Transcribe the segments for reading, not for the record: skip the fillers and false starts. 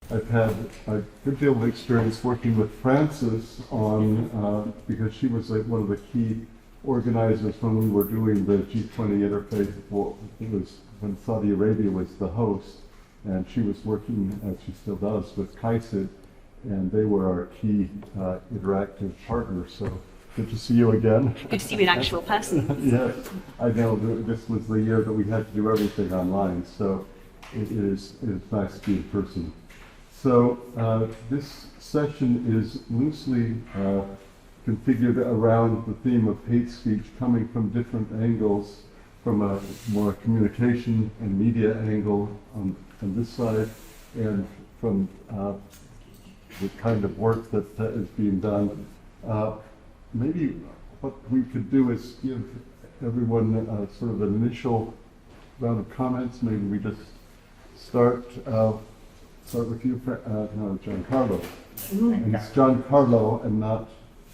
I've had a good deal of experience working with Frances on, because she was like one of the key organizers when we were doing the G20 Interfaith. Well, it was when Saudi Arabia was the host, and she was working, as she still does, with CAICID, and they were our key interactive partners. So good to see you again. Good to see you in actual person. Yes, I know this was the year that we had to do everything online, so it is nice to be in person. So this session is loosely configured around the theme of hate speech, coming from different angles, from a more communication and media angle on this side, and from the kind of work that is being done. Maybe what we could do is give everyone sort of an initial round of comments. Maybe we just start with you, no, Giancarlo. And it's Giancarlo and not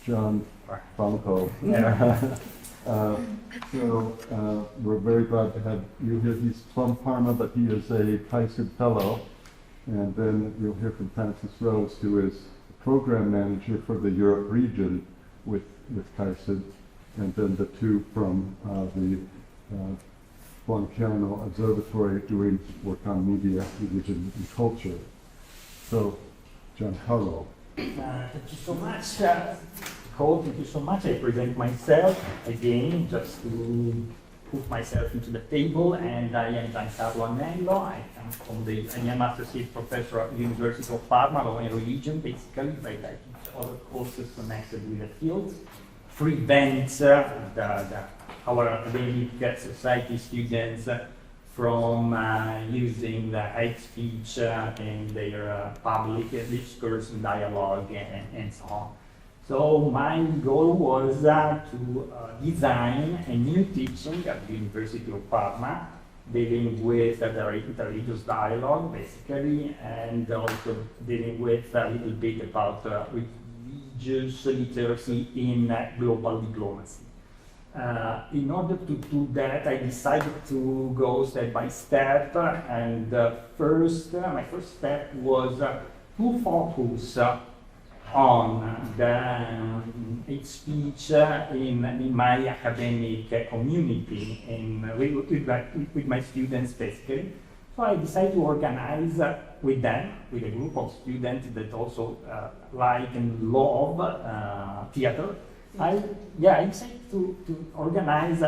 John Franco. So we're very glad to have you here. He's from Parma, but he is a CAICID fellow. And then we'll hear from Francis Rose, who is the program manager for the Europe region with CAICID. And then the two from the Bologna Observatory doing work on media, religion, and culture. So, Giancarlo. Thank you so much, Cole. Thank you so much. I present myself again just to put myself into the table, and I am Giancarlo Anello. I am associate professor at the University of Parma, law and religion, basically, but I teach other courses connected with the field. Prevent our academic society students from using the hate speech in their public discourse and dialogue and so on. So my goal was to design a new teaching at the University of Parma, dealing with the interreligious dialogue, basically, and also dealing with a little bit about religious literacy in global diplomacy. In order to do that, I decided to go step by step, and my first step was to focus on the hate speech in my academic community, with my students basically. So I decided to organize with them, with a group of students that also like and love theater. I decided to organize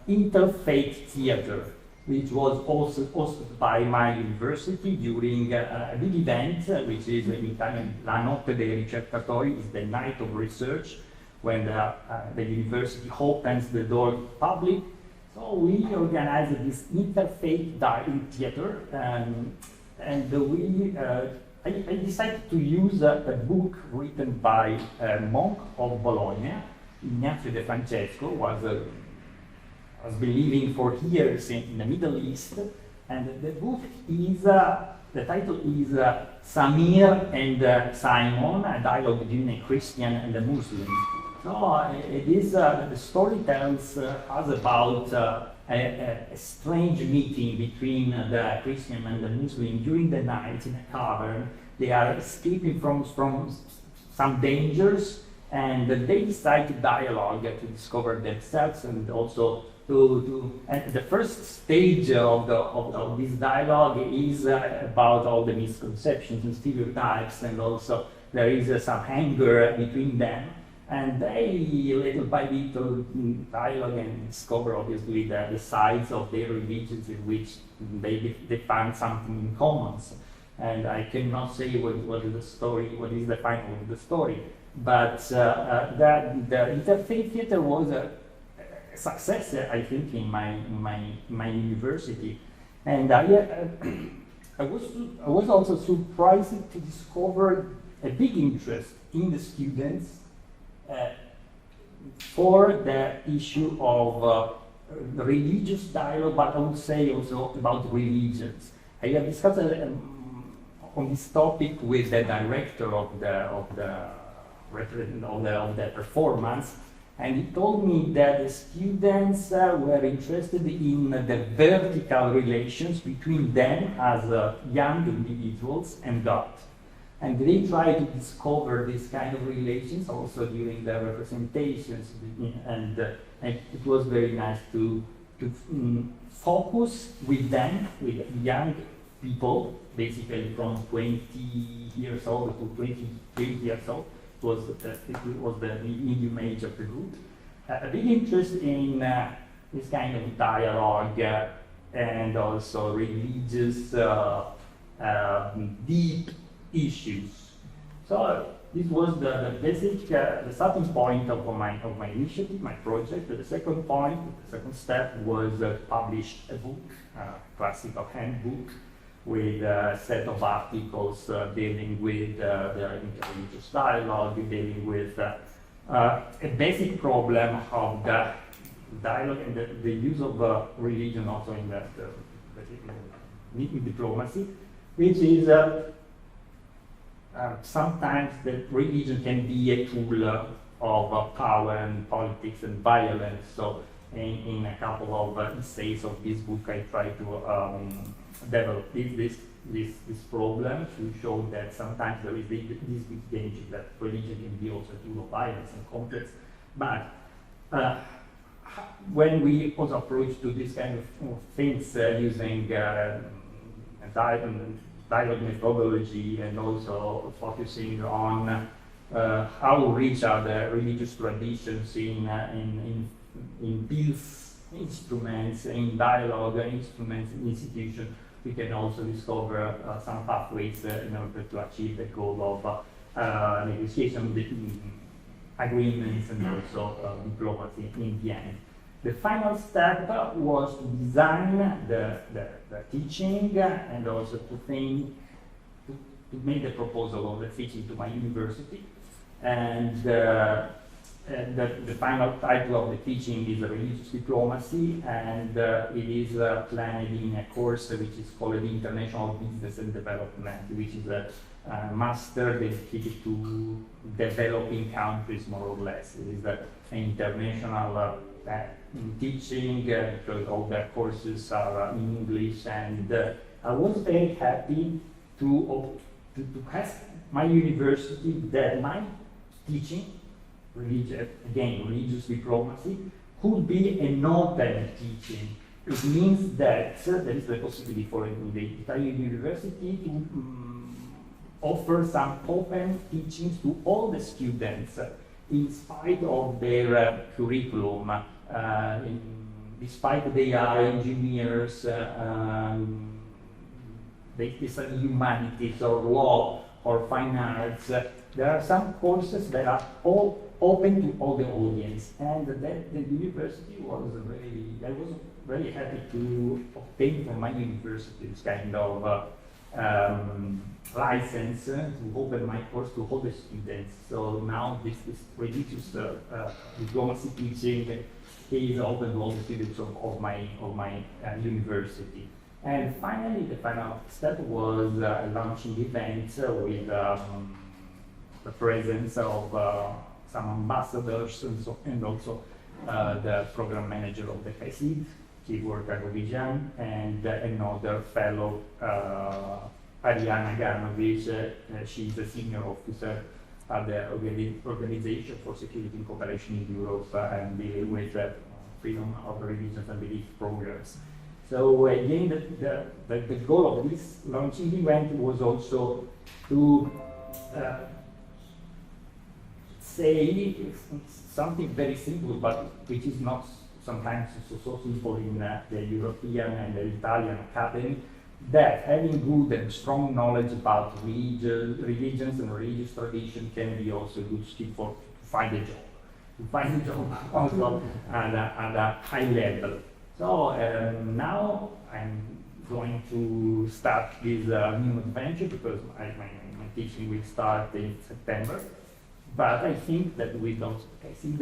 interfaith theater, which was also hosted by my university during a big event, which is in Italian La Notte dei Ricercatori, is the night of research, when the university opens the door to the public. So we organized this interfaith theater, and I decided to use a book written by a monk of Bologna, Ignazio De Francesco, was been living for years in the Middle East, and the book is, the title is Samir and Simon, a dialogue between a Christian and a Muslim. So it is, the story tells us about a strange meeting between the Christian and the Muslim during the night in a cavern. They are escaping from some dangers, and they decide to dialogue to discover themselves, and also and the first stage of this dialogue is about all the misconceptions and stereotypes, and also there is some anger between them. And they, little by little, dialogue and discover, obviously, the sides of their religions in which they find something in common. And I cannot say what is the story, what is the final of the story. But the interfaith theater was a success, I think, in my university. And I was also surprised to discover a big interest in the students for the issue of religious dialogue, but I would say also about religions. I have discussed on this topic with the director of the performance, And he told me that the students were interested in the vertical relations between them as young individuals and God. And they try to discover this kind of relations also during their representations. And it was very nice to focus with them, with young people, basically from 20 years old to 23 years old. It was the medium age of the group. A big interest in this kind of dialogue and also religious deep issues. So this was the basic, the starting point of my initiative, my project. The second point, the second step was publish a book, classical handbook, with a set of articles dealing with the interreligious dialogue, dealing with a basic problem of the dialogue and the use of religion also in in diplomacy, which is sometimes that religion can be a tool of power and politics and violence. So in a couple of essays of this book, I try to develop this problem to show that sometimes there is this big danger that religion can be also a tool of violence and conflicts. But when we also approach to this kind of things using dialogue methodology and also focusing on how rich are the religious traditions in peace instruments, in dialogue instruments, in institutions, we can also discover some pathways in order to achieve the goal of negotiation between agreements and also diplomacy in the end. The final step was to design the teaching and also to make the proposal of the teaching to my university. And the final title of the teaching is Religious Diplomacy, and it is planned in a course which is called International Business and Development, which is a master dedicated to developing countries, more or less. It is an international teaching because all the courses are in English, and I was very happy to ask my university that my teaching, religious diplomacy, could be an open teaching. It means that there is the possibility for the Italian university to offer some open teachings to all the students in spite of their curriculum, despite they are engineers, they study humanities or law or fine arts. There are some courses that are all open to all the audience, and that the university was I was very happy to obtain from my university this kind of license to open my course to all the students. So now this religious diplomacy teaching is open to all the students of my university. And finally, the final step was a launching event with the presence of some ambassadors and also the program manager of the CAICID, Tibor Kagovijan, and another fellow, Ariana Garnovich. She's a senior officer at the Organization for Security and Cooperation in Europe and dealing with freedom of religions and belief programs. So again, the goal of this launching event was also to say something very simple, but which is not sometimes so simple in the European and the Italian academy, that having good and strong knowledge about religions and religious tradition can be also a good skill to find a job also at a high level. So now I'm going to start this new adventure because my teaching will start in September. But I think that with those CAICID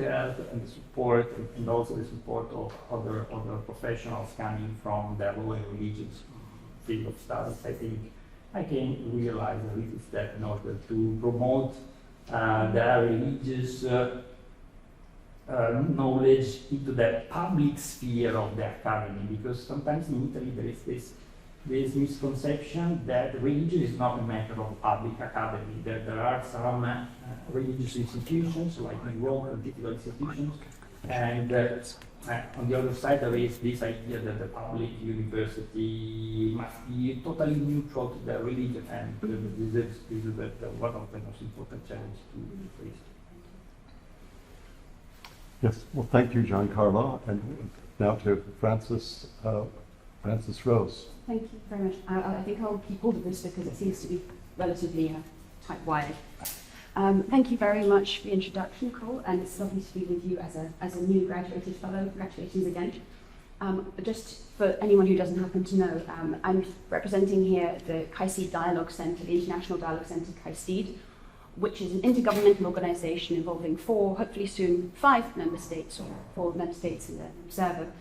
and the support, and also the support of other professionals coming from the law and religious field of studies, I think I can realize a little step in order to promote the religious knowledge into the public sphere of the academy, because sometimes in Italy there is this misconception that religion is not a matter of public academy. There are some religious institutions, like in Rome, political institutions, and on the other side there is this idea that the public university must be totally neutral to the religion, and this is one of the most important challenges to face. Yes, well, thank you, Giancarlo, and now to Francis Rose. Thank you very much. I think I'll keep hold of this because it seems to be relatively tight-wired. Thank you very much for the introduction, Cole, and it's lovely to be with you as a new graduated fellow. Congratulations again. Just for anyone who doesn't happen to know, I'm representing here the CAICID Dialogue Centre, the International Dialogue Centre CAICID, which is an intergovernmental organisation involving 4, hopefully soon 5 member states, or 4 member states and an observer,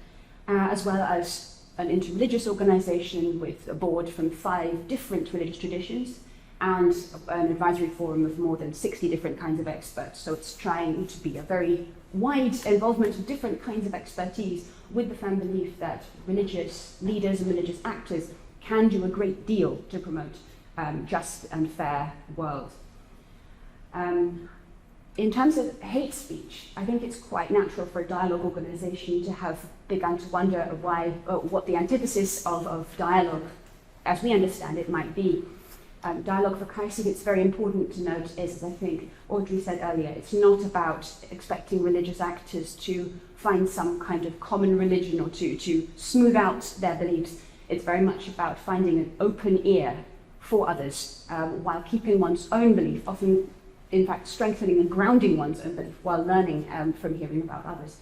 as well as an interreligious organisation with a board from 5 different religious traditions and an advisory forum of more than 60 different kinds of experts. So it's trying to be a very wide involvement of different kinds of expertise with the firm belief that religious leaders and religious actors can do a great deal to promote just and fair world. In terms of hate speech, I think it's quite natural for a dialogue organisation to have begun to wonder what the antithesis of dialogue, as we understand it, might be. Dialogue for CAICID, it's very important to note, is, as I think Audrey said earlier, it's not about expecting religious actors to find some kind of common religion or to smooth out their beliefs. It's very much about finding an open ear for others while keeping one's own belief, often in fact strengthening and grounding one's own belief while learning from hearing about others.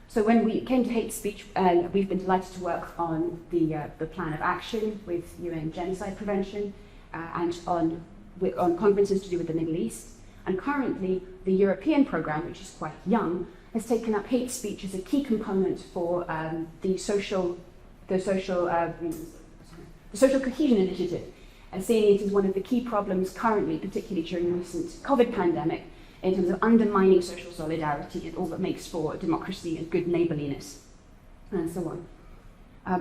So when we came to hate speech, we've been delighted to work on the plan of action with UN genocide prevention and on conferences to do with the Middle East. And currently, the European program, which is quite young, has taken up hate speech as a key component for the social cohesion initiative, and seeing it as one of the key problems currently, particularly during the recent COVID pandemic, in terms of undermining social solidarity and all that makes for democracy and good neighbourliness, and so on.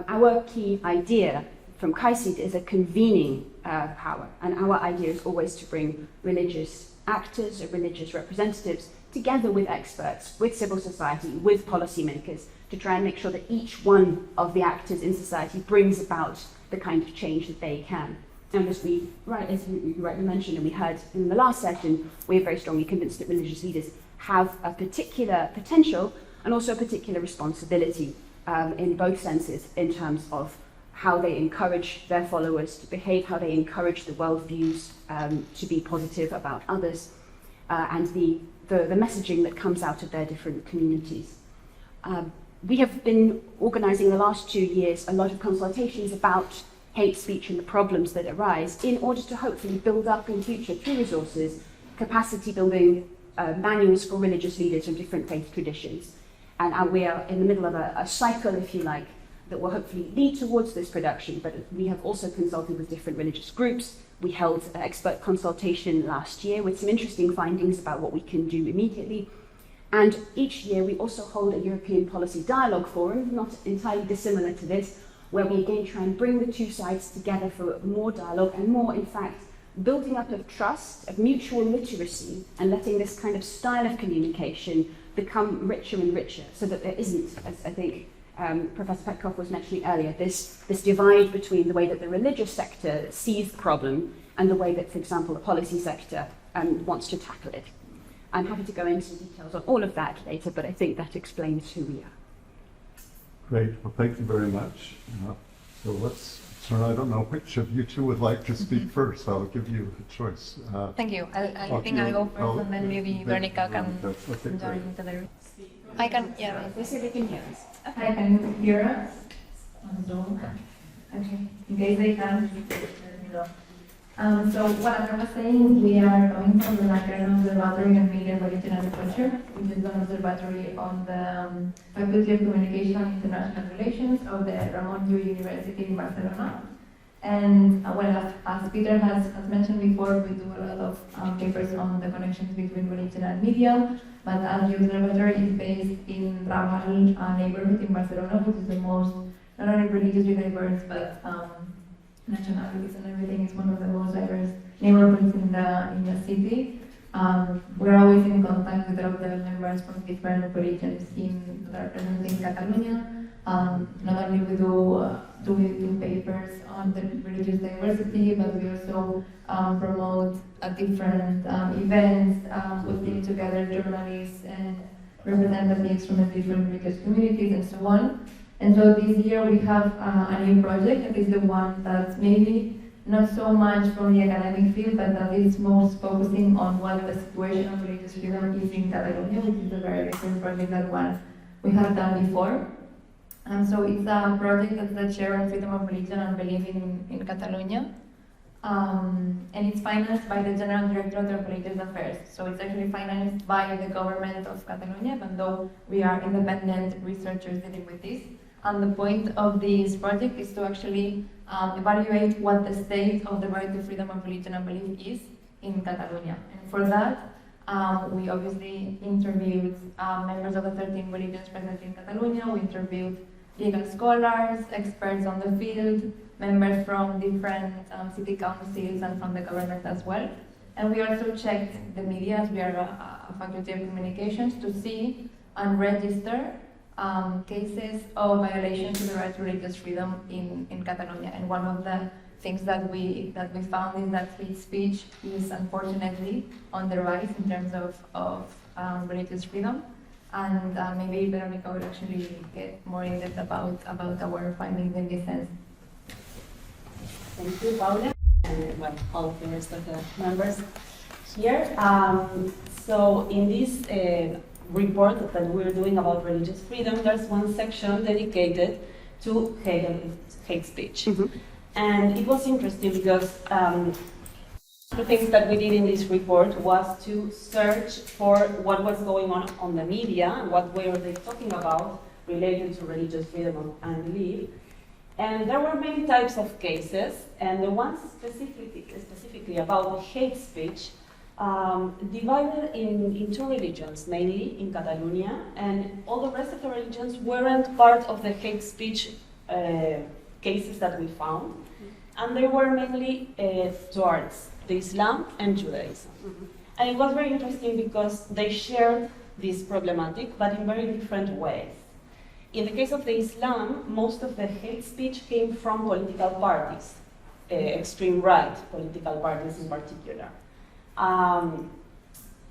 Our key idea from CAICID is a convening power, and our idea is always to bring religious actors or religious representatives together with experts, with civil society, with policymakers, to try and make sure that each one of the actors in society brings about the kind of change that they can. And as you rightly mentioned, and we heard in the last session, we're very strongly convinced that religious leaders have a particular potential and also a particular responsibility in both senses, in terms of how they encourage their followers to behave, how they encourage the worldviews to be positive about others, and the messaging that comes out of their different communities. We have been organising the last 2 years a lot of consultations about hate speech and the problems that arise in order to hopefully build up in future, through resources, capacity building manuals for religious leaders from different faith traditions. And we are in the middle of a cycle, if you like, that will hopefully lead towards this production, but we have also consulted with different religious groups. We held an expert consultation last year with some interesting findings about what we can do immediately. And each year we also hold a European Policy Dialogue Forum, not entirely dissimilar to this, where we again try and bring the two sides together for more dialogue and more, in fact, building up of trust, of mutual literacy, and letting this kind of style of communication become richer and richer, so that there isn't, as I think Professor Petkov was mentioning earlier, this divide between the way that the religious sector sees the problem and the way that, for example, the policy sector wants to tackle it. I'm happy to go into details on all of that later, but I think that explains who we are. Great. Well, thank you very much. So let's turn. I don't know which of you two would like to speak first. I'll give you a choice. Thank you. I think I'll go first, and then maybe Veronica can join into the room. I can, yeah. They say they can hear us. I can hear us on Zoom. Okay. In case they can't, let me know. So what I was saying, we are coming from the National Observatory on Media, Religion and Culture, which is an observatory on the Faculty of Communication and International Relations of the Ramon Llull University in Barcelona. And as Peter has mentioned before, we do a lot of papers on the connections between religion and media. But our youth observatory is based in Raval neighborhood in Barcelona, which is the most, not only religiously diverse, but nationalities and everything. It's one of the most diverse neighborhoods in the city. We're always in contact with all the members from different religions that are present in Catalonia. Not only do we do papers on the religious diversity, but we also promote different events, putting together journalists and representatives from the different religious communities and so on. And so this year we have a new project that is the one that's maybe not so much from the academic field, but that is most focusing on what the situation of religious freedom is in Catalonia, which is a very different project than one we have done before. And so it's a project that's the chair on freedom of religion and belief in Catalonia. And it's financed by the General Directorate of Religious Affairs. So it's actually financed by the government of Catalonia, even though we are independent researchers dealing with this. And the point of this project is to actually evaluate what the state of the right to freedom of religion and belief is in Catalonia. And for that, we obviously interviewed members of the 13 religions present in Catalonia. We interviewed legal scholars, experts on the field, members from different city councils and from the government as well. And we also checked the media, as we are a faculty of communications, to see and register cases of violations to the right to religious freedom in Catalonia. And one of the things that we found is that hate speech is unfortunately on the rise in terms of religious freedom. And maybe Veronica will actually get more in depth about our findings in this sense. Thank you, Paula, and well, all of the rest of the members here. So in this report that we're doing about religious freedom, there's one section dedicated to hate speech. Mm-hmm. And it was interesting because the things that we did in this report was to search for what was going on the media and what were they talking about related to religious freedom and belief. And there were many types of cases, and the ones specifically about hate speech divided in two religions, mainly in Catalonia, and all the rest of the religions weren't part of the hate speech cases that we found, and they were mainly towards the Islam and Judaism. Mm-hmm. And it was very interesting because they shared this problematic, but in very different ways. In the case of the Islam, most of the hate speech came from political parties, extreme right political parties in particular. And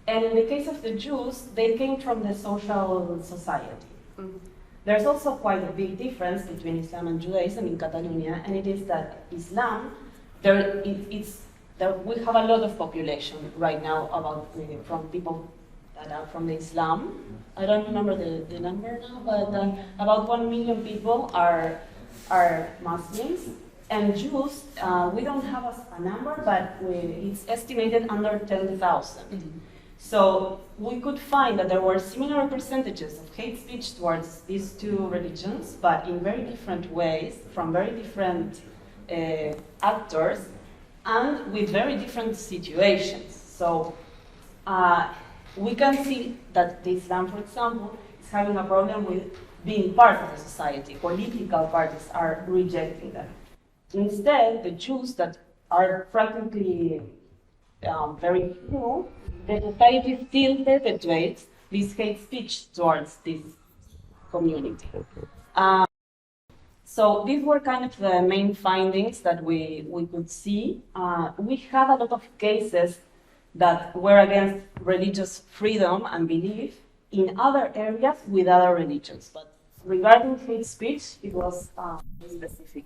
in the case of the Jews, they came from the social society. Mm-hmm. There's also quite a big difference between Islam and Judaism in Catalonia, and it is that Islam, we have a lot of population right now from people that are from the Islam. I don't remember the number now, but about 1 million people are Muslims. And Jews, we don't have a number, but it's estimated under 10,000. Mm-hmm. So we could find that there were similar percentages of hate speech towards these two religions, but in very different ways, from very different actors, and with very different situations. So we can see that the Islam, for example, is having a problem with being part of the society. Political parties are rejecting them. Instead, the Jews that are practically very few, the society still perpetuates this hate speech towards this community. So these were kind of the main findings that we could see. We had a lot of cases that were against religious freedom and belief in other areas with other religions. But regarding hate speech, it was specific.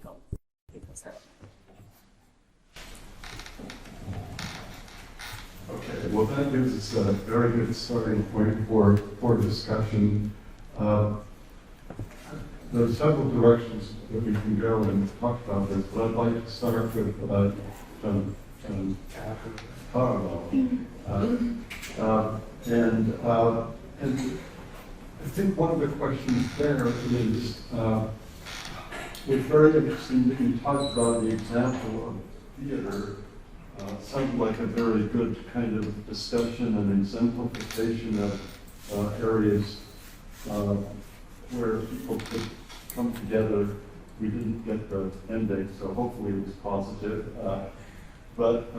Okay, well that gives us a very good starting point for discussion. There are several directions that we can go and talk about this, but I'd like to start with parallel. And I think one of the questions there is It's very interesting that you talked about the example of theater. Sounds like a very good kind of discussion and exemplification of areas where people could come together. We didn't get the ending, so hopefully it was positive. But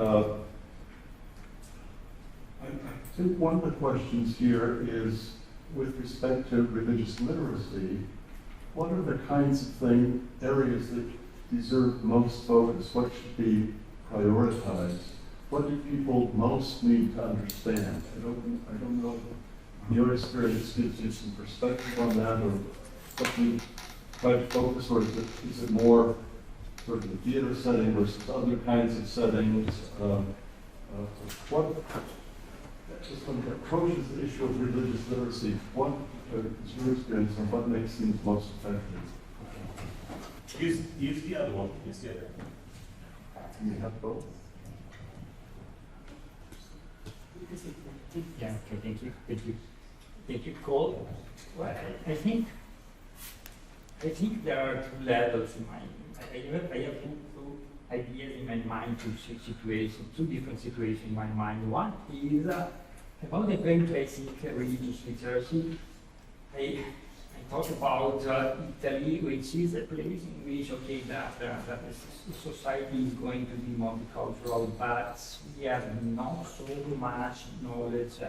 I think one of the questions here is with respect to religious literacy, what are the kinds of areas that deserve most focus? What should be prioritized? What do people most need to understand? I don't know if your experience gives you some perspective on that, or what you try to focus, or is it more sort of the theater setting versus other kinds of settings? Just when it approaches the issue of religious literacy, what is your experience and what makes things most effective? Use the other one. Use the other. You have both. Yeah, okay, thank you, Cole. Well, I think there are two levels in my. I have two ideas in my mind, two different situations in my mind. One is about the very basic religious literacy. I talk about Italy, which is a place in which, okay, that the society is going to be multicultural, but we have not so much knowledge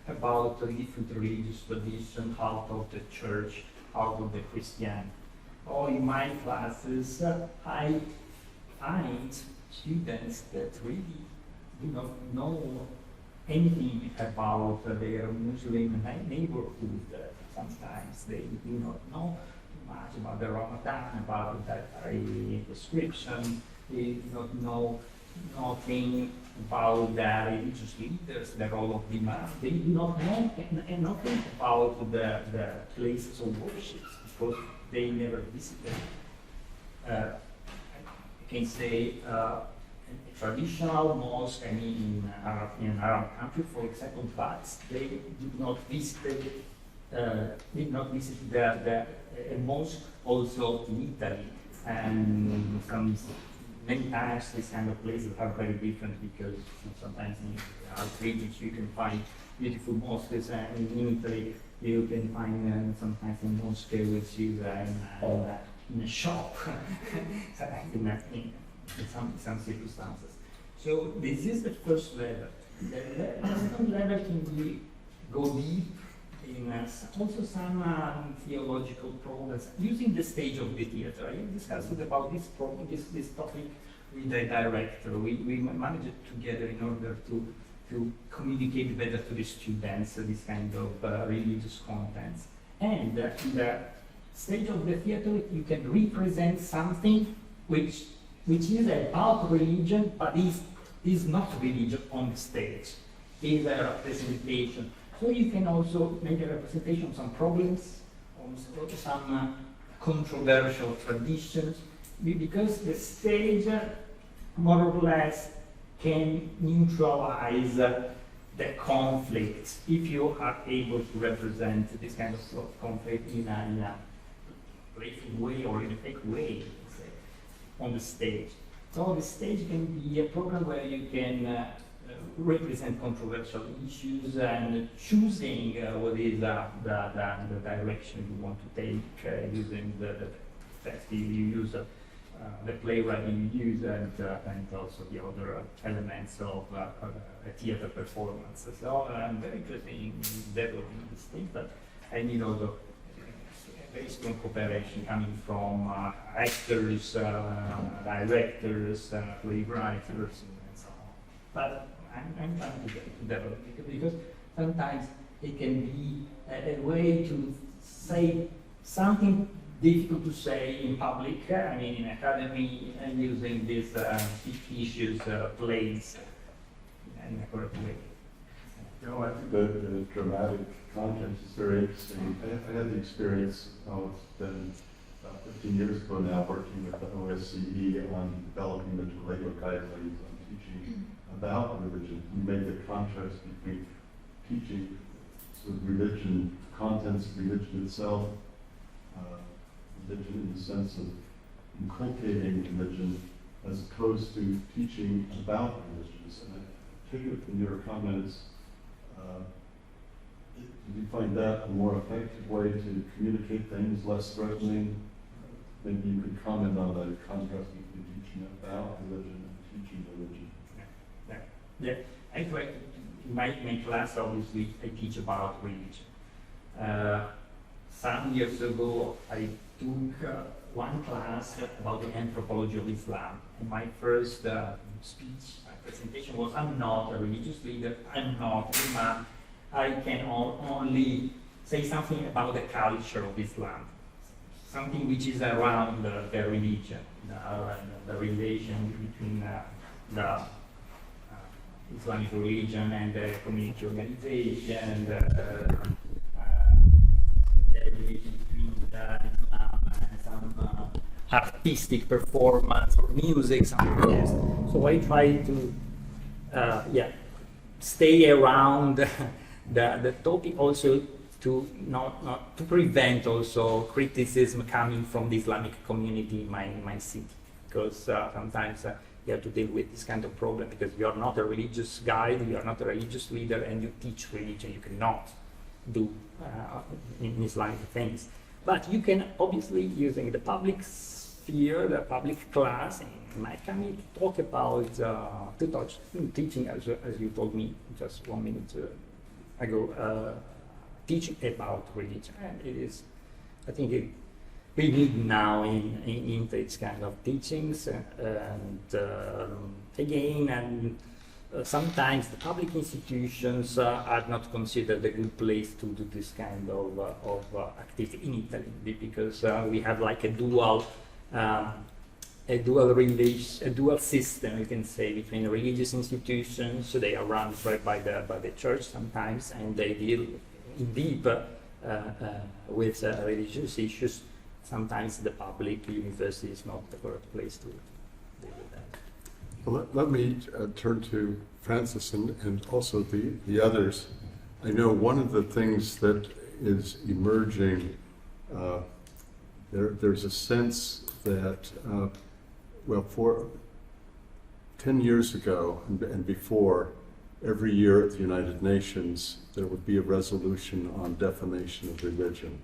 about the different religious traditions out of the church, out of the Christian. Or in my classes, I find students that really do not know anything about their Muslim neighborhood. Sometimes they do not know much about the Ramadan, about the dietary prescription. They do not know nothing about the religious leaders, the role of the imam. They do not know nothing about the places of worship because they never visited. I can say a traditional mosque, I mean in an Arab country, for example, but they did not visit the mosque also in Italy, and many times these kind of places are very different because sometimes in our regions you can find beautiful mosques, and in Italy you can find sometimes a mosque which is in a shop in some circumstances. So this is the first level. The second level can be go deep in also some theological problems using the stage of the theater. I discussed about this problem, this topic with the director. We managed it together in order to communicate better to the students this kind of religious contents. And in the stage of the theater, you can represent something which is about religion, but is not religion on the stage. Is a representation. So you can also make a representation of some problems, on some controversial traditions, because the stage more or less can neutralize the conflict if you are able to represent this kind of conflict in a playful way or in a fake way, let's say, on the stage. So the stage can be a program where you can represent controversial issues and choosing what is the direction you want to take, using the text you use, the playwright you use, and also the other elements of a theater performance. So I'm very interested in developing these things, but I need also very strong cooperation coming from actors, directors, playwrights, and so on. But I'm trying to develop it because sometimes it can be a way to say something difficult to say in public, I mean in academy, and using these fictitious plays in a correct way. You know, I think the dramatic content is very interesting. I had the experience, it's been about 15 years ago now, working with the OSCE on developing the Toledo guidelines on teaching about religion. You make the contrast between teaching sort of religion, contents of religion itself, religion in the sense of inculcating religion as opposed to teaching about religions. And I take it from your comments, do you find that a more effective way to communicate things, less threatening? Maybe you could comment on the contrast between teaching about religion and teaching religion. Yeah. Anyway, in my class, obviously, I teach about religion. Some years ago, I took one class about the anthropology of Islam. And my first speech, my presentation was, I'm not a religious leader, I'm not an imam. I can only say something about the culture of Islam, something which is around the religion, the relation between the Islamic religion and the community organization, the relation between Islam and some artistic performance or music, something like this. So I try to, stay around the topic, also to not to prevent also criticism coming from the Islamic community in my city, because sometimes you have to deal with this kind of problem, because you are not a religious guide, you are not a religious leader, and you teach religion. You cannot do in Islamic things, but you can obviously, using the public sphere, the public class, in my community, talk about teaching, as you told me just 1 minute ago, teaching about religion. And it is, I think we need now in these kind of teachings, sometimes the public institutions are not considered a good place to do this kind of activity in Italy, because we have like a dual system, you can say, between religious institutions. So they are run by the church sometimes, and they deal in deep with religious issues. Sometimes the public university is not the correct place to deal with that. Well, let me turn to Francis and also the others. I know one of the things that is emerging, there's a sense that, for 10 years ago and before, every year at the United Nations, there would be a resolution on defamation of religion.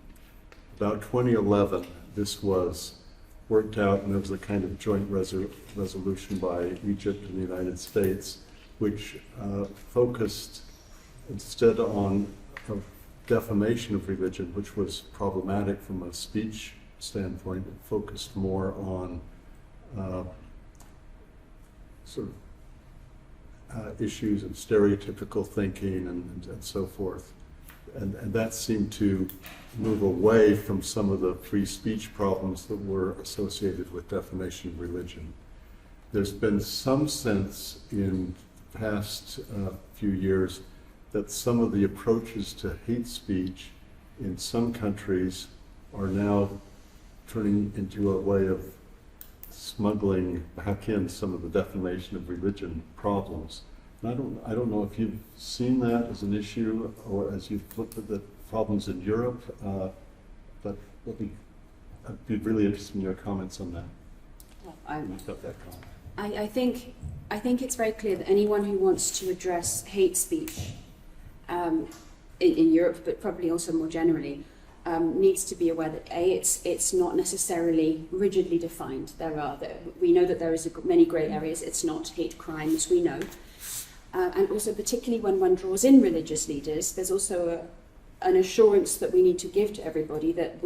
About 2011, this was worked out, and there was a kind of joint resolution by Egypt and the United States, which focused instead on defamation of religion, which was problematic from a speech standpoint. It focused more on issues of stereotypical thinking and so forth. And that seemed to move away from some of the free speech problems that were associated with defamation of religion. There's been some sense in the past few years that some of the approaches to hate speech in some countries are now turning into a way of smuggling back in some of the defamation of religion problems. And I don't know if you've seen that as an issue or as you've looked at the problems in Europe, but I'd be really interested in your comments on that. I think it's very clear that anyone who wants to address hate speech in Europe, but probably also more generally, needs to be aware that it's not necessarily rigidly defined. We know that there is many grey areas. It's not hate crimes, we know. And also, particularly when one draws in religious leaders, there's also an assurance that we need to give to everybody that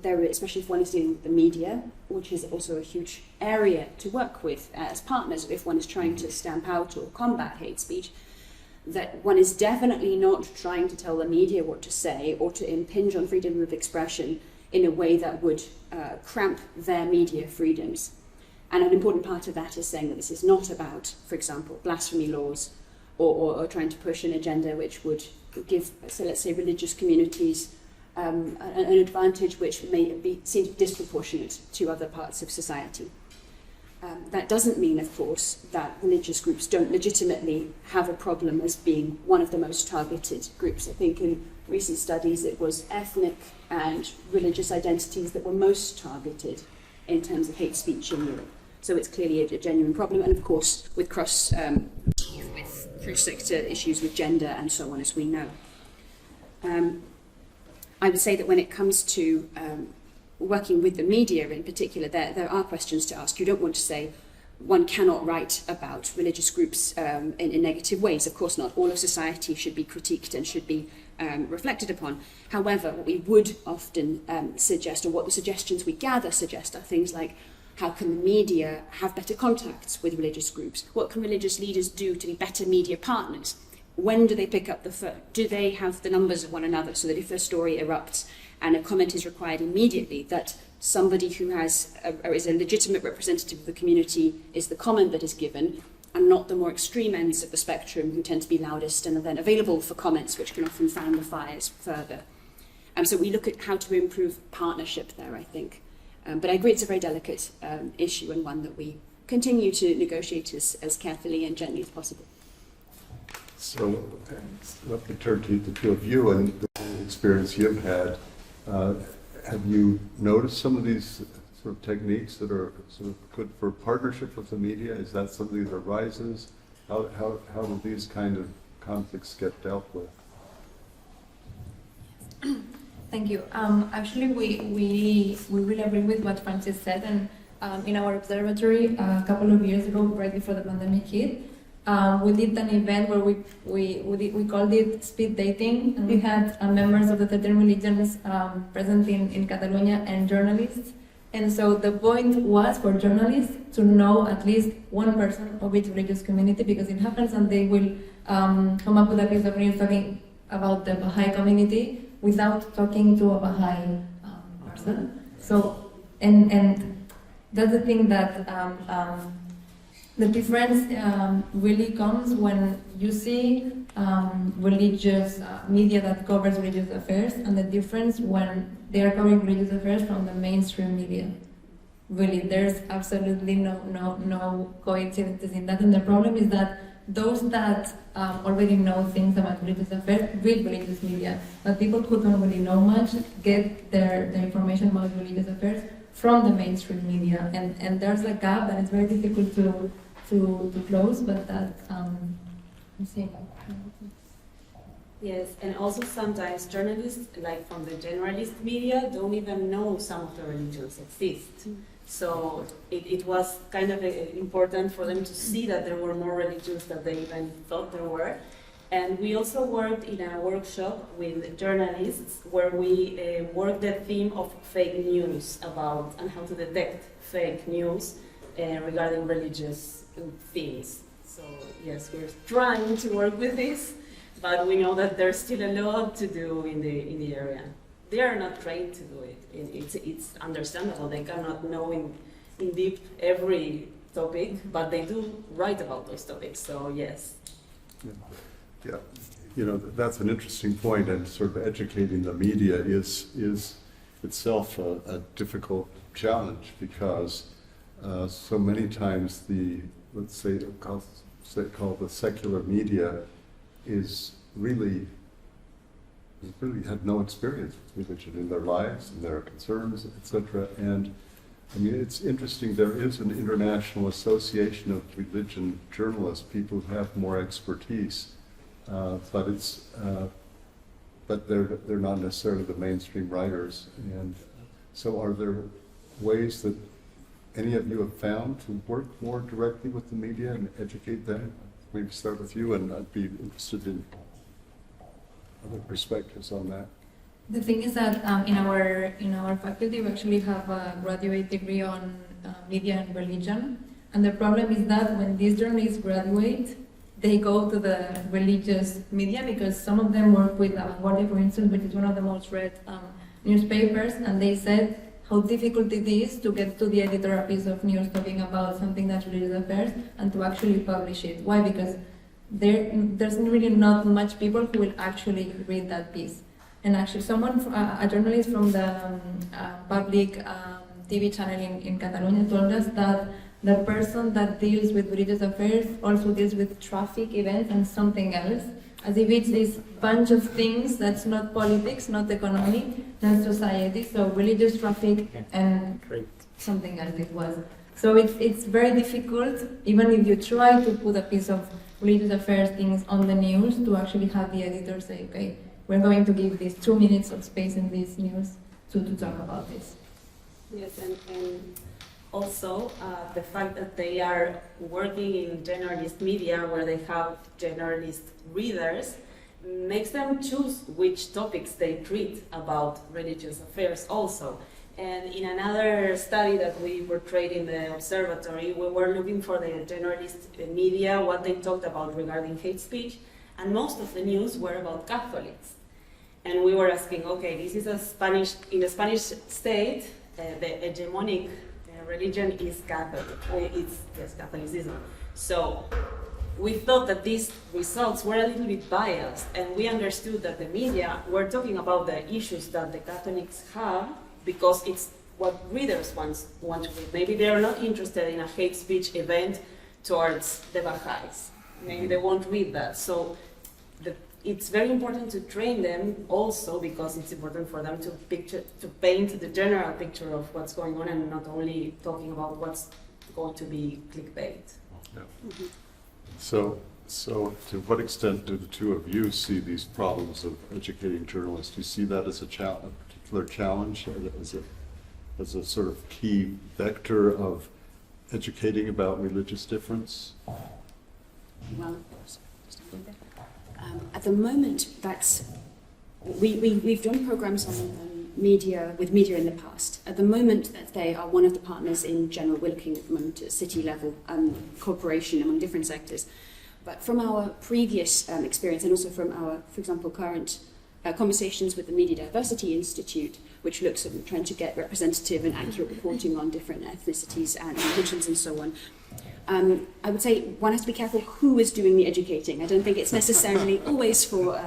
there, especially if one is dealing with the media, which is also a huge area to work with as partners, if one is trying to stamp out or combat hate speech, that one is definitely not trying to tell the media what to say or to impinge on freedom of expression in a way that would cramp their media freedoms. And an important part of that is saying that this is not about, for example, blasphemy laws or trying to push an agenda which would give, so let's say, religious communities an advantage which may seem disproportionate to other parts of society. That doesn't mean, of course, that religious groups don't legitimately have a problem as being one of the most targeted groups. I think in recent studies it was ethnic and religious identities that were most targeted in terms of hate speech in Europe. So it's clearly a genuine problem, and of course with cross-sector issues with gender and so on, as we know. I would say that when it comes to working with the media in particular, there are questions to ask. You don't want to say one cannot write about religious groups in negative ways. Of course not. All of society should be critiqued and should be reflected upon. However, what we would often suggest, or what the suggestions we gather suggest, are things like, how can the media have better contacts with religious groups? What can religious leaders do to be better media partners? When do they pick up the phone? Do they have the numbers of one another so that if a story erupts and a comment is required immediately, that somebody who is a legitimate representative of the community is the comment that is given, and not the more extreme ends of the spectrum who tend to be loudest and are then available for comments, which can often fan the fires further. So we look at how to improve partnership there, I think. But I agree it's a very delicate issue, and one that we continue to negotiate as carefully and gently as possible. So let me turn to the two of you and the experience you've had. Have you noticed some of these sort of techniques that are sort of good for partnership with the media? Is that something that arises? How do these kind of conflicts get dealt with? Thank you. Actually, we really agree with what Francis said, and in our observatory a couple of years ago, right before the pandemic hit, we did an event where we called it speed dating, and we had members of the 13 religions present in Catalonia and journalists. And so the point was for journalists to know at least one person of each religious community, because it happens and they will come up with a piece of news talking about the Baha'i community without talking to a Baha'i person. So, and that's the thing that the difference really comes when you see religious media that covers religious affairs, and the difference when they are covering religious affairs from the mainstream media. Really, there's absolutely no coincidences in that, and the problem is that those that already know things about religious affairs read religious media, but people who don't really know much get their information about religious affairs from the mainstream media, and there's a gap that is very difficult to close, but that I'm saying. Yes, and also sometimes journalists, like from the generalist media, don't even know some of the religions exist. So it was kind of important for them to see that there were more religions than they even thought there were. And we also worked in a workshop with journalists where we worked the theme of fake news about and how to detect fake news regarding religious themes. So yes, we're trying to work with this, but we know that there's still a lot to do in the area. They are not trained to do it. It's understandable. They cannot know in deep every topic, but they do write about those topics. So yes. Yeah, you know, that's an interesting point, and sort of educating the media is itself a difficult challenge, because so many times the, let's say, called the secular media is really had no experience with religion in their lives and their concerns, etc. And I mean, it's interesting, there is an international association of religion journalists, people who have more expertise, but they're not necessarily the mainstream writers. And so are there ways that any of you have found to work more directly with the media and educate them? Maybe start with you, and I'd be interested in other perspectives on that. The thing is that in our faculty we actually have a graduate degree on media and religion, and the problem is that when these journalists graduate, they go to the religious media, because some of them work with Vanguardia, for instance, which is one of the most read newspapers, and they said how difficult it is to get to the editor a piece of news talking about something that's religious affairs and to actually publish it. Why? Because there's really not much people who will actually read that piece. And actually a journalist from the public TV channel in Catalonia told us that the person that deals with religious affairs also deals with traffic events and something else, as if it's this bunch of things that's not politics, not economy, not society. So religious traffic and something else it was. So it's very difficult, even if you try to put a piece of religious affairs things on the news, to actually have the editor say, okay, we're going to give this 2 minutes of space in this news to talk about this. Yes, and also the fact that they are working in generalist media where they have generalist readers makes them choose which topics they treat about religious affairs also. And in another study that we portrayed in the observatory, we were looking for the generalist media, what they talked about regarding hate speech, and most of the news were about Catholics. And we were asking, okay, this is in the Spanish state, the hegemonic religion is Catholic, it's Catholicism. So we thought that these results were a little bit biased, and we understood that the media were talking about the issues that the Catholics have because it's what readers want to read. Maybe they are not interested in a hate speech event towards the Baha'is. Maybe they won't read that. So it's very important to train them also because it's important for them to paint the general picture of what's going on and not only talking about what's going to be clickbait. Yeah. Mm-hmm. So to what extent do the two of you see these problems of educating journalists? Do you see that as a particular challenge, as a sort of key vector of educating about religious difference? Well, at the moment, we've done programs on media in the past. At the moment, they are one of the partners in general. We're looking at the moment at city level cooperation among different sectors. But from our previous experience, and also from our, for example, current conversations with the Media Diversity Institute, which looks at trying to get representative and accurate reporting on different ethnicities and religions and so on. I would say one has to be careful who is doing the educating. I don't think it's necessarily always for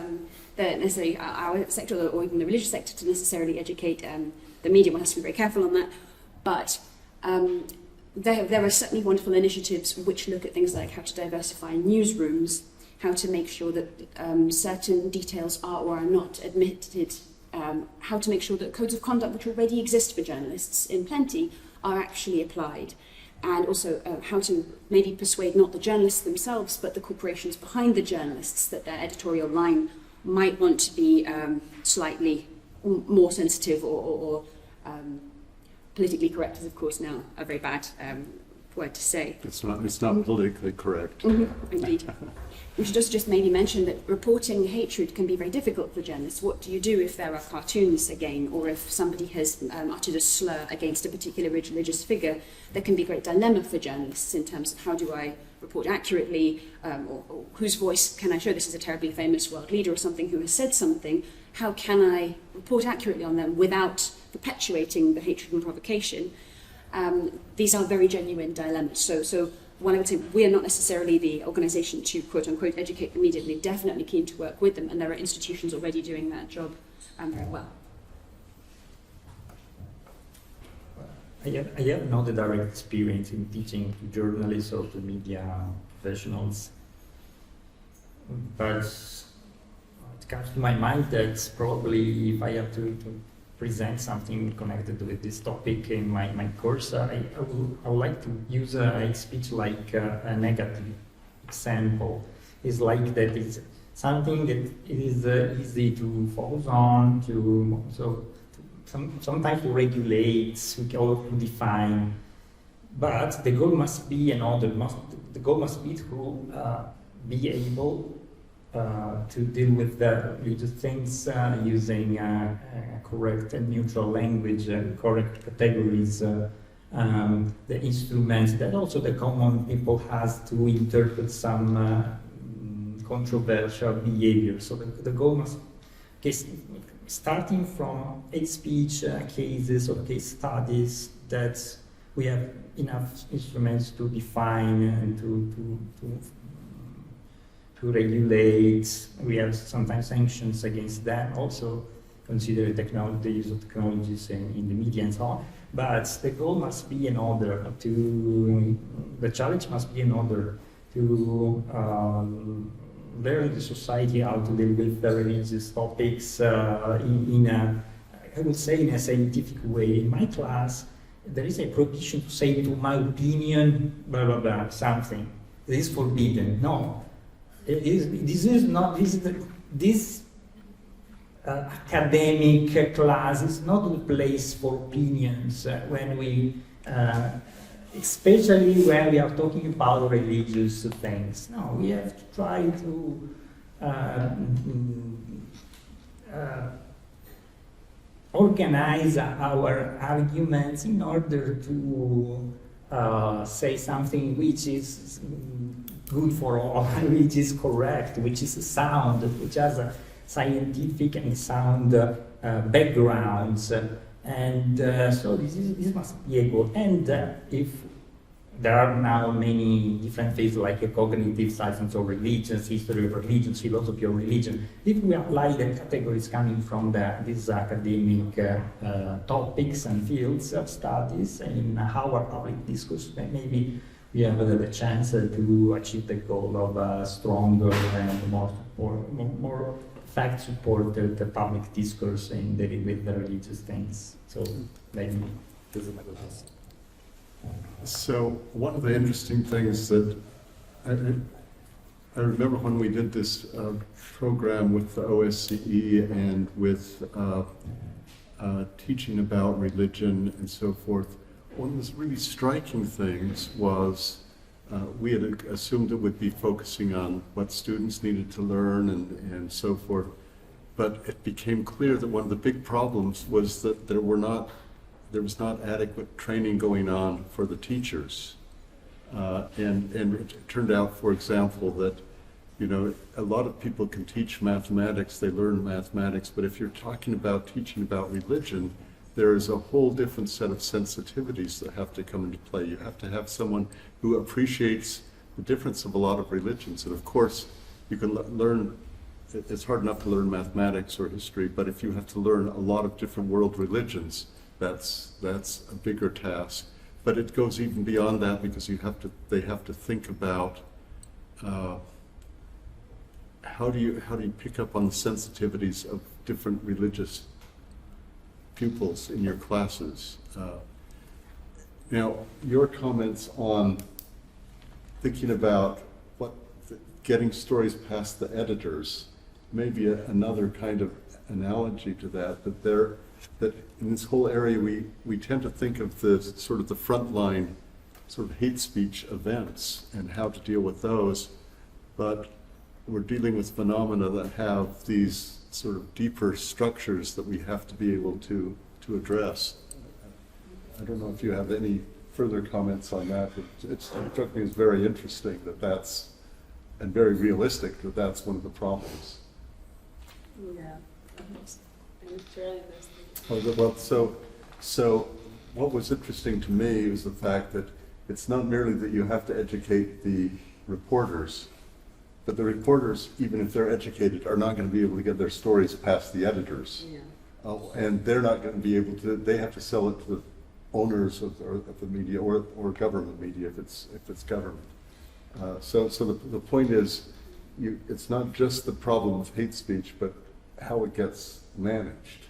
necessarily our sector or even the religious sector to necessarily educate the media. One has to be very careful on that. But there are certainly wonderful initiatives which look at things like how to diversify newsrooms, how to make sure that certain details are or are not admitted, how to make sure that codes of conduct which already exist for journalists in plenty are actually applied. And also how to maybe persuade not the journalists themselves, but the corporations behind the journalists that their editorial line might want to be slightly more sensitive or politically correct is, of course, now a very bad word to say. It's not politically correct. Mm-hmm, indeed. We should just maybe mention that reporting hatred can be very difficult for journalists. What do you do if there are cartoons again, or if somebody has uttered a slur against a particular religious figure? There can be a great dilemma for journalists in terms of how do I report accurately, or whose voice can I show? This is a terribly famous world leader or something who has said something. How can I report accurately on them without perpetuating the hatred and provocation? These are very genuine dilemmas. So one, I would say we are not necessarily the organisation to quote-unquote educate the media. We're definitely keen to work with them, and there are institutions already doing that job very well. I have not a direct experience in teaching to journalists or to media professionals, but it comes to my mind that probably if I have to present something connected with this topic in my course, I would like to use a speech like a negative example. It's like that it's something that is easy to focus on, sometimes to regulate, to define, but the goal must be the goal must be to be able to deal with the religious things using correct and neutral language, correct categories, the instruments that also the common people has to interpret some controversial behavior. So the goal must, starting from hate speech cases or case studies, that we have enough instruments to define and to regulate. We have sometimes sanctions against that, also consider the use of technologies in the media and so on. but the goal must be in order the challenge must be in order to learn the society how to deal with the religious topics in a, I would say, in a scientific way. In my class, there is a prohibition to say, to my opinion, blah blah blah, something. This is forbidden. No, this is not. This academic class is not the place for opinions when we, especially when we are talking about religious things. No, we have to try to organize our arguments in order to say something which is good for all, which is correct, which is sound, which has a scientific and sound backgrounds, and so this must be a goal. And if there are now many different fields like cognitive science of religions, history of religions, philosophy of religion, if we apply the categories coming from these academic topics and fields of studies in our public discourse, then maybe we have the chance to achieve the goal of stronger and more fact-supported public discourse in dealing with the religious things. So maybe this is my question. So one of the interesting things that I remember when we did this program with the OSCE and with teaching about religion and so forth, one of the really striking things was we had assumed it would be focusing on what students needed to learn and so forth, but it became clear that one of the big problems was that there was not adequate training going on for the teachers. And it turned out, for example, that a lot of people can teach mathematics, they learn mathematics, but if you're talking about teaching about religion, there is a whole different set of sensitivities that have to come into play. You have to have someone who appreciates the difference of a lot of religions. And of course, you can learn, it's hard enough to learn mathematics or history, but if you have to learn a lot of different world religions, that's a bigger task. But it goes even beyond that because they have to think about how do you pick up on the sensitivities of different religious pupils in your classes. Now, your comments on thinking about getting stories past the editors, maybe another kind of analogy to that in this whole area we tend to think of the sort of the frontline sort of hate speech events and how to deal with those, but we're dealing with phenomena that have these sort of deeper structures that we have to be able to address. I don't know if you have any further comments on that, but it struck me as very interesting and very realistic that that's one of the problems. Yeah, it's really interesting. Well, so what was interesting to me was the fact that it's not merely that you have to educate the reporters, but the reporters, even if they're educated, are not going to be able to get their stories past the editors. Yeah. And they're not going to be able to, they have to sell it to the owners of the media or government media if it's government. So the point is, it's not just the problem of hate speech, but how it gets managed.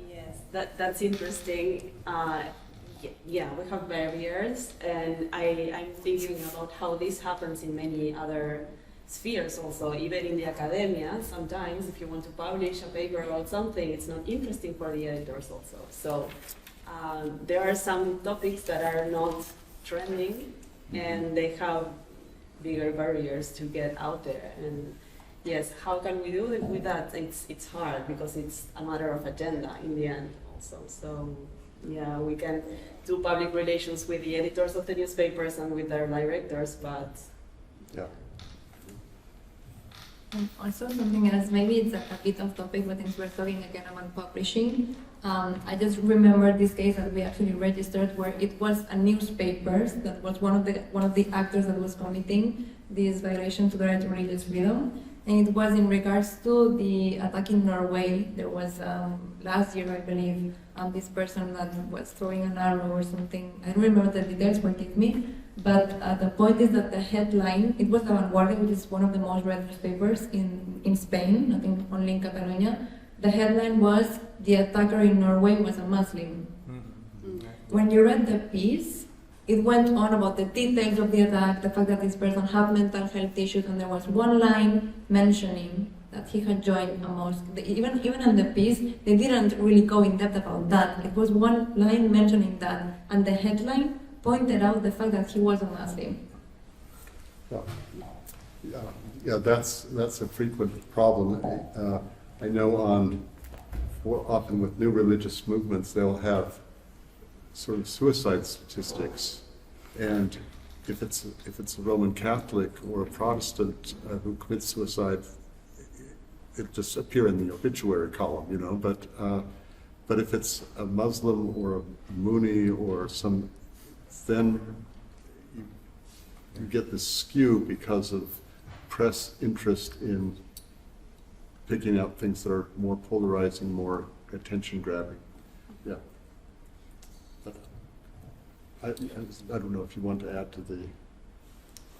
Yes, that's interesting. Yeah, we have barriers, and I'm thinking about how this happens in many other spheres also, even in the academia. Sometimes if you want to publish a paper about something, it's not interesting for the editors also. So there are some topics that are not trending, and they have bigger barriers to get out there. And yes, how can we do it with that? It's hard because it's a matter of agenda in the end also. So yeah, we can do public relations with the editors of the newspapers and with their directors, but yeah. Also something else, maybe it's a bit off topic, but since we're talking again about publishing, I just remember this case that we actually registered where it was a newspaper that was one of the actors that was committing this violation to the right to religious freedom, and it was in regards to the attack in Norway. There was last year, I believe, this person that was throwing an arrow or something. I don't remember the details, forgive me. But the point is that the headline, it was La Vanguardia, which is one of the most read newspapers in Spain, I think only in Catalonia. The headline was, "The attacker in Norway was a Muslim." When you read the piece, it went on about the details of the attack, the fact that this person had mental health issues, and there was one line mentioning that he had joined a mosque. Even in the piece, they didn't really go in depth about that. It was one line mentioning that, and the headline pointed out the fact that he was a Muslim. Yeah, that's a frequent problem. I know often with new religious movements, they'll have sort of suicide statistics, and if it's a Roman Catholic or a Protestant who commits suicide, it just appear in the obituary column, you know. But if it's a Muslim or a Mooney or some, then you get this skew because of press interest in picking out things that are more polarizing, more attention-grabbing. Yeah. But I don't know if you want to add to the...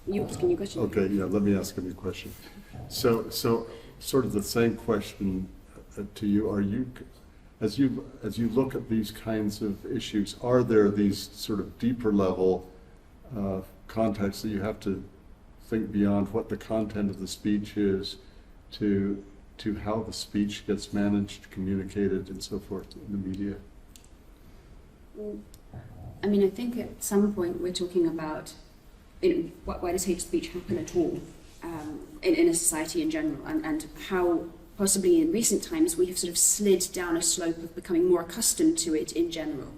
You asking me a question? Okay, yeah, let me ask him a question. So sort of the same question to you. Are you, as you look at these kinds of issues, are there these sort of deeper level contexts that you have to think beyond what the content of the speech is to how the speech gets managed, communicated, and so forth in the media? I mean, I think at some point we're talking about, why does hate speech happen at all in a society in general, and how possibly in recent times we have sort of slid down a slope of becoming more accustomed to it in general.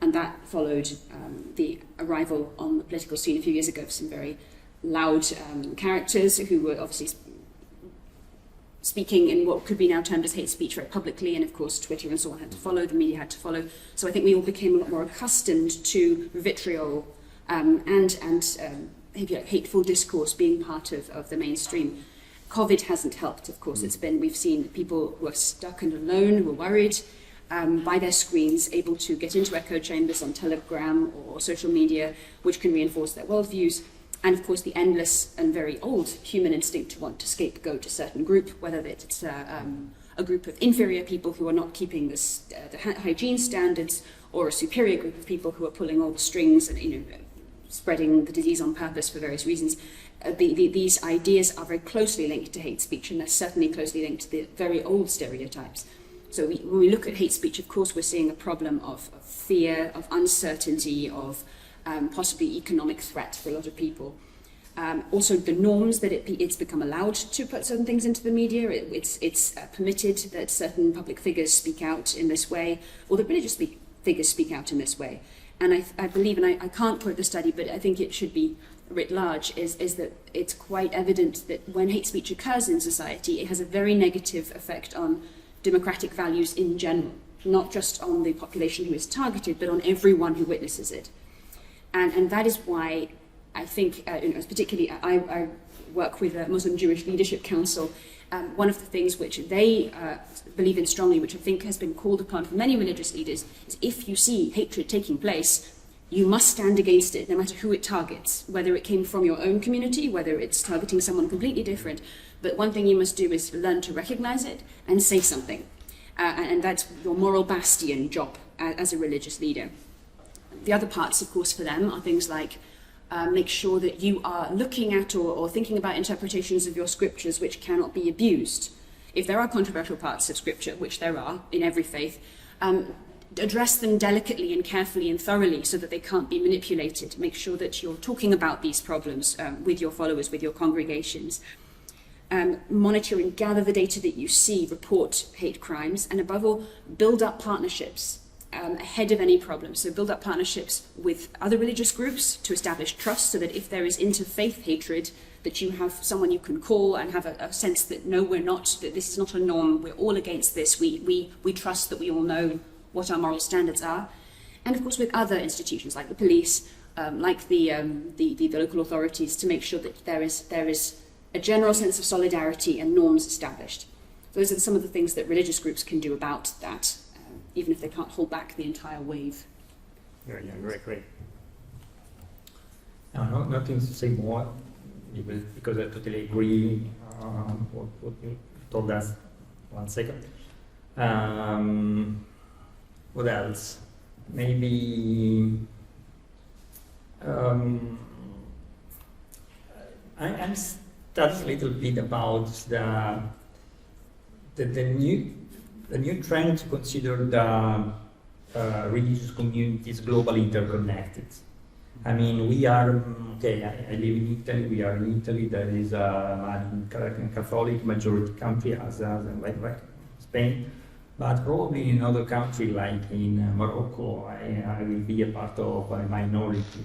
And that followed the arrival on the political scene a few years ago of some very loud characters who were obviously speaking in what could be now termed as hate speech very publicly, and of course Twitter and so on had to follow, the media had to follow. So I think we all became a lot more accustomed to vitriol and hateful discourse being part of the mainstream. COVID hasn't helped, of course. We've seen people who are stuck and alone, who are worried by their screens, able to get into echo chambers on Telegram or social media, which can reinforce their worldviews. And of course, the endless and very old human instinct to want to scapegoat a certain group, whether it's a group of inferior people who are not keeping the hygiene standards, or a superior group of people who are pulling all the strings and spreading the disease on purpose for various reasons. These ideas are very closely linked to hate speech, and they're certainly closely linked to the very old stereotypes. So when we look at hate speech, of course, we're seeing a problem of fear, of uncertainty, of possibly economic threat for a lot of people. Also, the norms that it's become allowed to put certain things into the media. It's permitted that certain public figures speak out in this way, or that religious figures speak out in this way. And I believe, and I can't quote the study, but I think it should be writ large, is that it's quite evident that when hate speech occurs in society, it has a very negative effect on democratic values in general, not just on the population who is targeted, but on everyone who witnesses it. And that is why I think, particularly I work with a Muslim Jewish Leadership Council. One of the things which they believe in strongly, which I think has been called upon for many religious leaders, is if you see hatred taking place, you must stand against it, no matter who it targets, whether it came from your own community, whether it's targeting someone completely different. But one thing you must do is learn to recognize it and say something. And that's your moral bastion job as a religious leader. The other parts, of course, for them are things like make sure that you are looking at or thinking about interpretations of your scriptures which cannot be abused. If there are controversial parts of scripture, which there are in every faith, address them delicately and carefully and thoroughly so that they can't be manipulated. Make sure that you're talking about these problems with your followers, with your congregations. Monitor and gather the data that you see, report hate crimes, and above all, build up partnerships ahead of any problem. So build up partnerships with other religious groups to establish trust, so that if there is interfaith hatred, that you have someone you can call and have a sense that no, we're not, that this is not a norm, we're all against this, we trust that we all know what our moral standards are. And of course with other institutions like the police, like the local authorities, to make sure that there is a general sense of solidarity and norms established. Those are some of the things that religious groups can do about that, even if they can't hold back the entire wave. Yeah, great. No, nothing to say more, because I totally agree what you told us. 1 second. What else? Maybe I'm studying a little bit about the new trend to consider the religious communities globally interconnected. I mean, we are, okay, I live in Italy, we are in Italy, there is a Catholic majority country as like Spain, but probably in another country like in Morocco, I will be a part of a minority.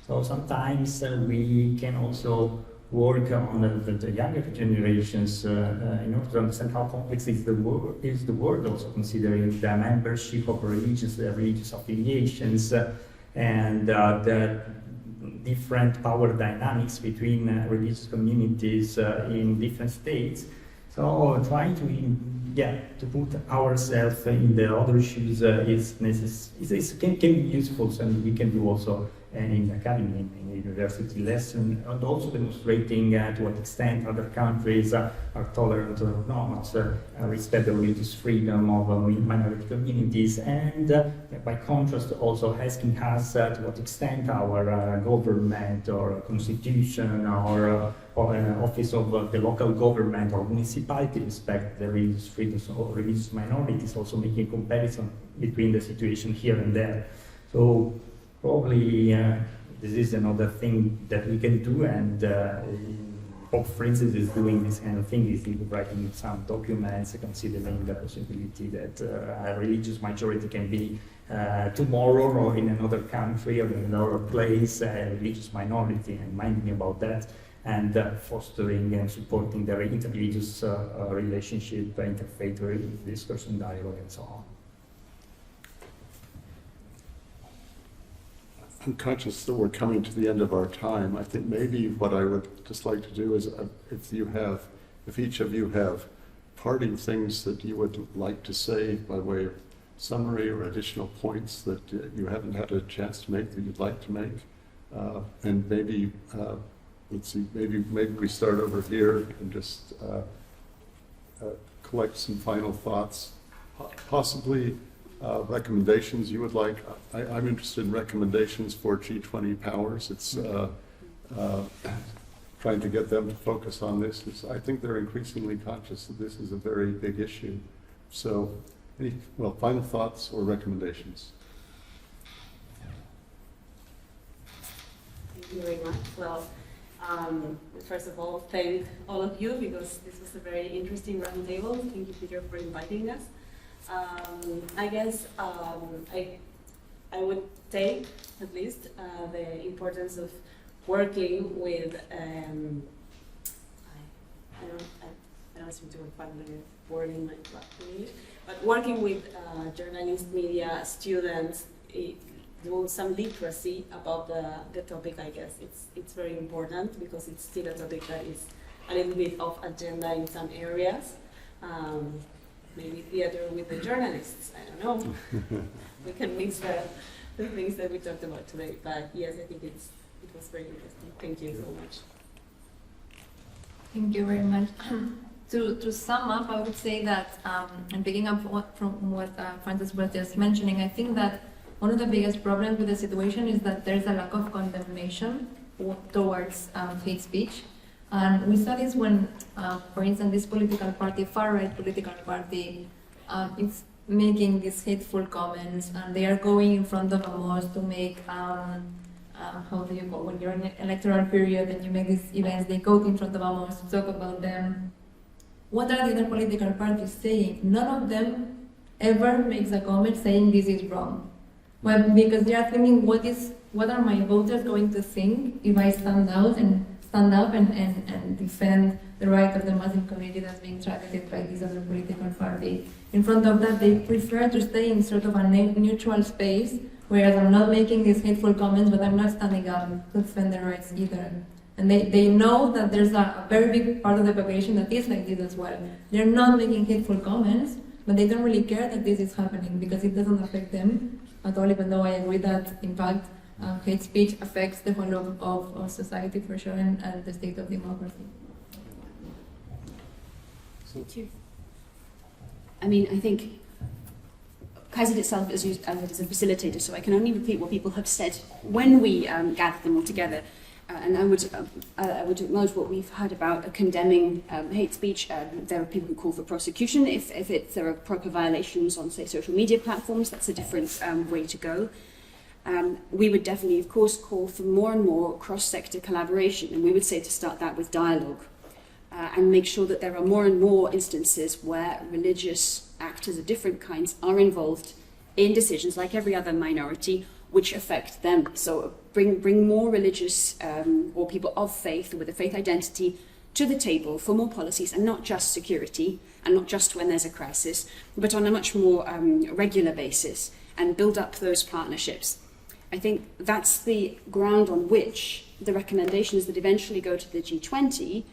So sometimes we can also work on the younger generations in order to understand how complex is the world, also considering the membership of religions, the religious affiliations, and the different power dynamics between religious communities in different states. So trying to put ourselves in the other shoes can be useful, and we can do also in academy, in university lesson, and also demonstrating to what extent other countries are tolerant or not, respect the religious freedom of minority communities, and by contrast also asking us to what extent our government or constitution or office of the local government or municipality respect the religious freedoms of religious minorities, also making a comparison between the situation here and there. So probably this is another thing that we can do, and Pope Francis is doing this kind of thing. He's writing some documents considering the possibility that a religious majority can be tomorrow or in another country or in another place a religious minority, and minding about that, and fostering and supporting the interreligious relationship, interfaith discourse and dialogue, and so on. I'm conscious that we're coming to the end of our time. I think maybe what I would just like to do is, if each of you have parting things that you would like to say by way of summary or additional points that you haven't had a chance to make that you'd like to make, and maybe let's see, maybe we start over here and just collect some final thoughts, possibly. Recommendations you would like. I'm interested in recommendations for G20 powers. It's trying to get them to focus on this. I think they're increasingly conscious that this is a very big issue. So, final thoughts or recommendations? Thank you very much. Well, first of all, thank all of you, because this was a very interesting roundtable. Thank you, Peter, for inviting us. I guess I would take at least the importance of working with I don't seem to find the word in my English, but working with journalists, media, students, do some literacy about the topic. I guess it's very important, because it's still a topic that is a little bit off agenda in some areas. Maybe theater with the journalists, I don't know. We can mix the things that we talked about today. But yes, I think it was very interesting. Thank you so much. Thank you very much. To sum up, I would say that, and picking up from what Francis was just mentioning, I think that one of the biggest problems with the situation is that there's a lack of condemnation towards hate speech. And we saw this when, for instance, this political party, far-right political party, is making these hateful comments, and they are going in front of a mosque to make, how do you call, when you're in an electoral period and you make these events, they go in front of a mosque to talk about them. What are the other political parties saying? None of them ever makes a comment saying this is wrong. Well, because they are thinking, what are my voters going to think if I stand up and defend the right of the Muslim community that's being targeted by this other political party. In front of that, they prefer to stay in sort of a neutral space, whereas I'm not making these hateful comments, but I'm not standing up to defend their rights either. And they know that there's a very big part of the population that is like this as well. They're not making hateful comments, but they don't really care that this is happening because it doesn't affect them at all, even though I agree that, in fact, hate speech affects the whole of society for sure and the state of democracy. I mean, I think Kaizen itself is used as a facilitator, so I can only repeat what people have said when we gather them all together. And I would acknowledge what we've heard about condemning hate speech. There are people who call for prosecution if there are proper violations on, say, social media platforms. That's a different way to go. We would definitely, of course, call for more and more cross-sector collaboration, and we would say to start that with dialogue and make sure that there are more and more instances where religious actors of different kinds are involved in decisions, like every other minority, which affect them. So bring more religious or people of faith with a faith identity to the table for more policies, and not just security, and not just when there's a crisis, but on a much more regular basis, and build up those partnerships. I think that's the ground on which the recommendations that eventually go to the G20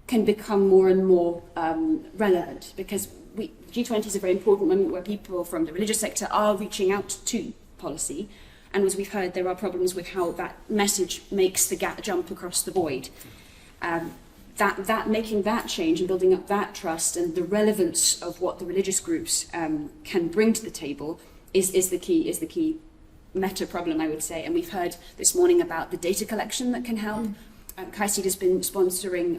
can become more and more relevant, because G20 is a very important moment where people from the religious sector are reaching out to policy, and as we've heard, there are problems with how that message makes the jump across the void. That making that change and building up that trust and the relevance of what the religious groups can bring to the table is the key meta problem, I would say. And we've heard this morning about the data collection that can help. CAICID has been sponsoring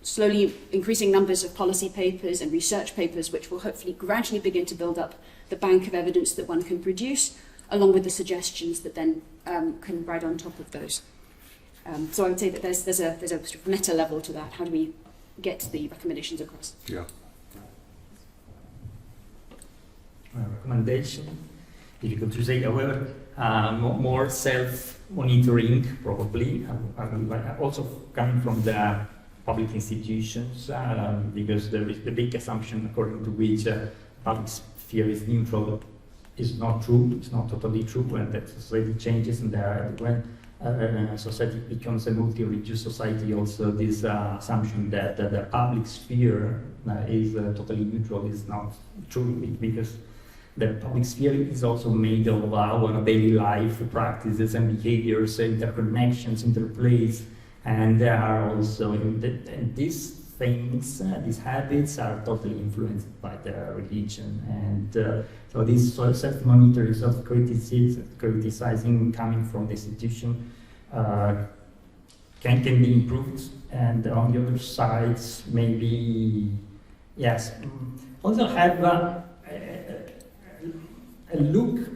slowly increasing numbers of policy papers and research papers, which will hopefully gradually begin to build up the bank of evidence that one can produce, along with the suggestions that then can ride on top of those. So I would say that there's a sort of meta level to that. How do we get the recommendations across? Yeah. Recommendation, difficult to say. However, more self-monitoring probably. Also coming from the public institutions, because there is the big assumption according to which public sphere is neutral is not true. It's not totally true, and that society changes, and when society becomes a multi-religious society, also this assumption that the public sphere is totally neutral is not true, because the public sphere is also made of our daily life practices and behaviors, interconnections, interplays, and there are also these things, these habits are totally influenced by the religion, and so this sort of self-monitoring, self-criticizing coming from the institution can be improved, and on the other side, maybe, yes, also have a look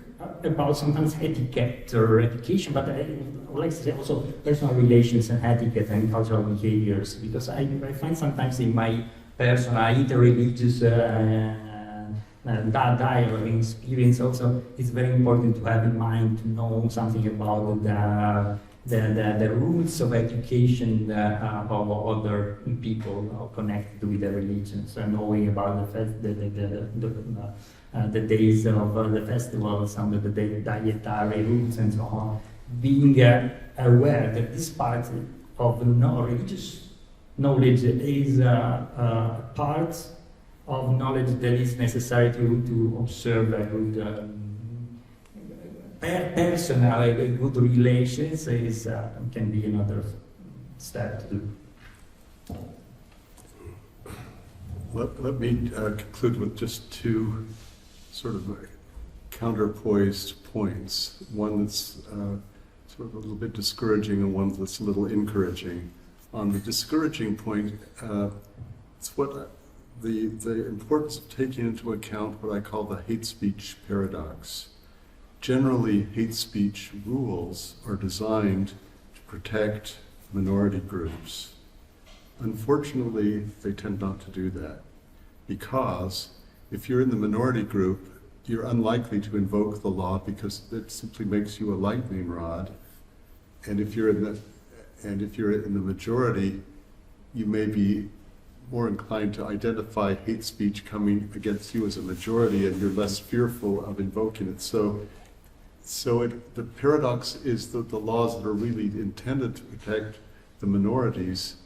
about sometimes etiquette or education, but I would like to say also personal relations and etiquette and cultural behaviors, because I find sometimes in my personal interreligious dialogue experience also, it's very important to have in mind to know something about the roots of education of other people connected with the religion. So knowing about the days of the festivals, some of the dietary roots and so on, being aware that this part of religious knowledge is a part of knowledge that is necessary to observe a good personal, good relations can be another step to do. Let me conclude with just two sort of counterpoised points. One that's sort of a little bit discouraging and one that's a little encouraging. On the discouraging point, it's what the importance of taking into account what I call the hate speech paradox. Generally, hate speech rules are designed to protect minority groups. Unfortunately, they tend not to do that, because if you're in the minority group, you're unlikely to invoke the law because it simply makes you a lightning rod. And if you're in the majority, you may be more inclined to identify hate speech coming against you as a majority, and you're less fearful of invoking it. So the paradox is that the laws that are really intended to protect the minorities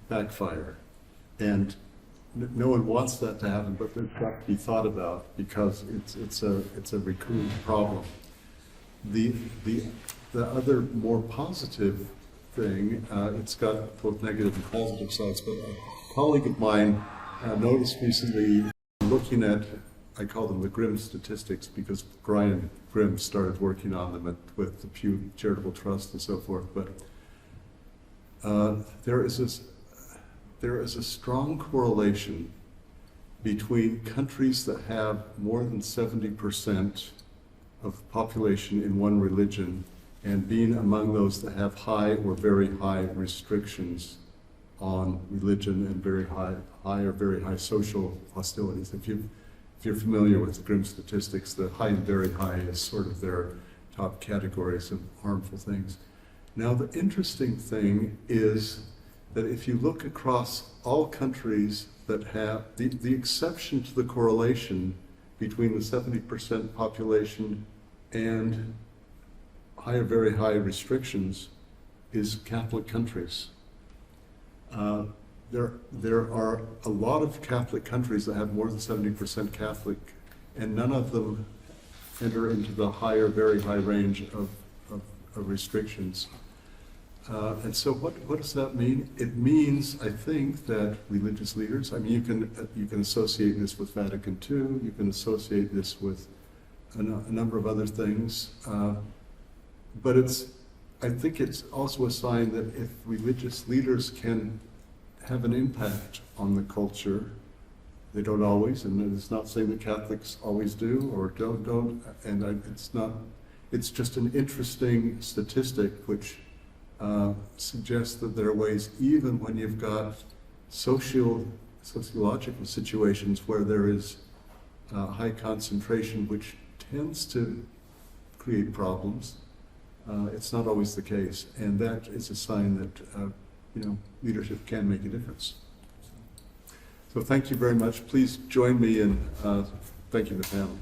backfire. And no one wants that to happen, but it's got to be thought about because it's a recurring problem. The other more positive thing, it's got both negative and positive sides, but a colleague of mine noticed recently, looking at, I call them the Grimm statistics because Brian Grimm started working on them with the Pew Charitable Trust and so forth, but there is a strong correlation between countries that have more than 70% of population in one religion and being among those that have high or very high restrictions on religion and very high social hostilities. If you're familiar with the Grimm statistics, the high and very high is sort of their top categories of harmful things. Now, the interesting thing is that if you look across all countries that have, the exception to the correlation between the 70% population and high or very high restrictions is Catholic countries. There are a lot of Catholic countries that have more than 70% Catholic, and none of them enter into the high or very high range of restrictions. And so what does that mean? It means, I think, that religious leaders, I mean, you can associate this with Vatican II, you can associate this with a number of other things, but I think it's also a sign that if religious leaders can have an impact on the culture, they don't always, and it's not saying that Catholics always do or don't, and it's just an interesting statistic which suggests that there are ways, even when you've got sociological situations where there is high concentration, which tends to create problems, it's not always the case, and that is a sign that leadership can make a difference. So thank you very much. Please join me in thanking the panel.